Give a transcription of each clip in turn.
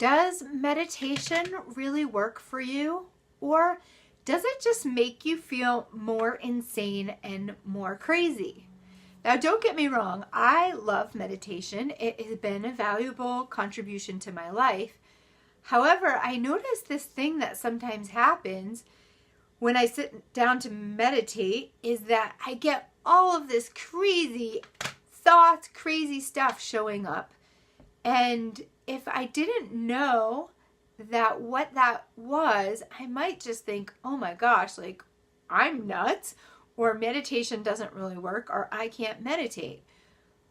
Does meditation really work for you? Or does it just make you feel more insane and more crazy? Now, don't get me wrong, I love meditation. It has been a valuable contribution to my life. However, I notice this thing that sometimes happens when I sit down to meditate is that I get all of this crazy thoughts, crazy stuff showing up. And if I didn't know that what that was, I might just think, oh my gosh, like I'm nuts, or meditation doesn't really work, or I can't meditate.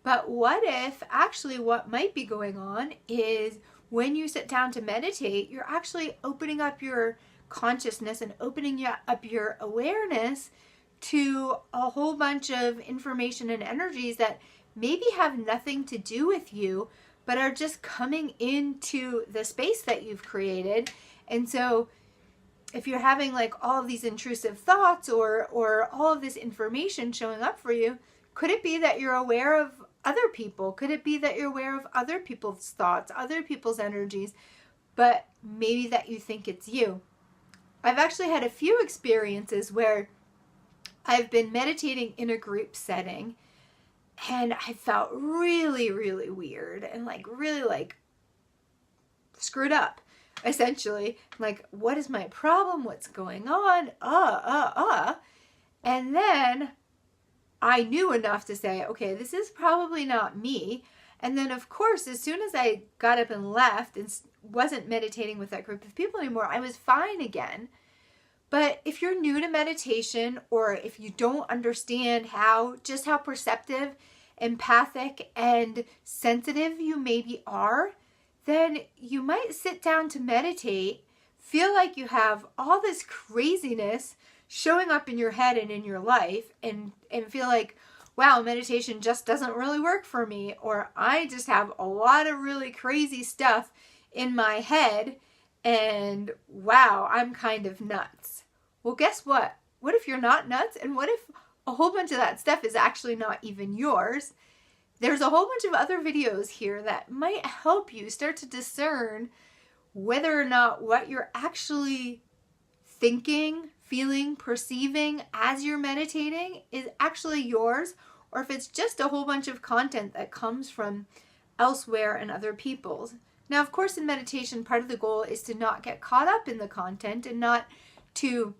But what if actually what might be going on is when you sit down to meditate, you're actually opening up your consciousness and opening up your awareness to a whole bunch of information and energies that maybe have nothing to do with you, but are just coming into the space that you've created. And so if you're having like all of these intrusive thoughts or all of this information showing up for you, could it be that you're aware of other people? Could it be that you're aware of other people's thoughts, other people's energies, but maybe that you think it's you? I've actually had a few experiences where I've been meditating in a group setting and I felt really, really weird and really screwed up, essentially. Like, what is my problem? What's going on? And then I knew enough to say, okay, this is probably not me. And then, of course, as soon as I got up and left and wasn't meditating with that group of people anymore, I was fine again. But if you're new to meditation, or if you don't understand just how perceptive, empathic, and sensitive you maybe are, then you might sit down to meditate, feel like you have all this craziness showing up in your head and in your life, and feel like, wow, meditation just doesn't really work for me, or I just have a lot of really crazy stuff in my head, and wow, I'm kind of nuts. Well, guess what? What if you're not nuts? And what if a whole bunch of that stuff is actually not even yours? There's a whole bunch of other videos here that might help you start to discern whether or not what you're actually thinking, feeling, perceiving as you're meditating is actually yours, or if it's just a whole bunch of content that comes from elsewhere and other people's. Now, of course, in meditation, part of the goal is to not get caught up in the content and not to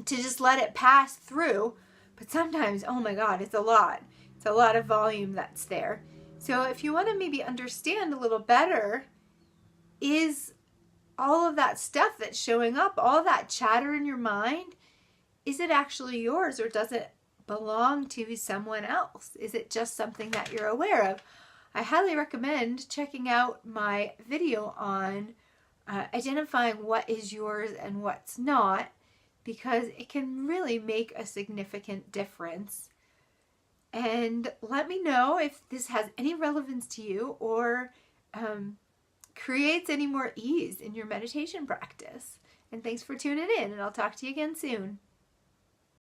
just let it pass through. But sometimes, oh my God, it's a lot. It's a lot of volume that's there. So if you want to maybe understand a little better, is all of that stuff that's showing up, all that chatter in your mind, is it actually yours, or does it belong to someone else? Is it just something that you're aware of? I highly recommend checking out my video on identifying what is yours and what's not, because it can really make a significant difference. And let me know if this has any relevance to you, or creates any more ease in your meditation practice. And thanks for tuning in, and I'll talk to you again soon.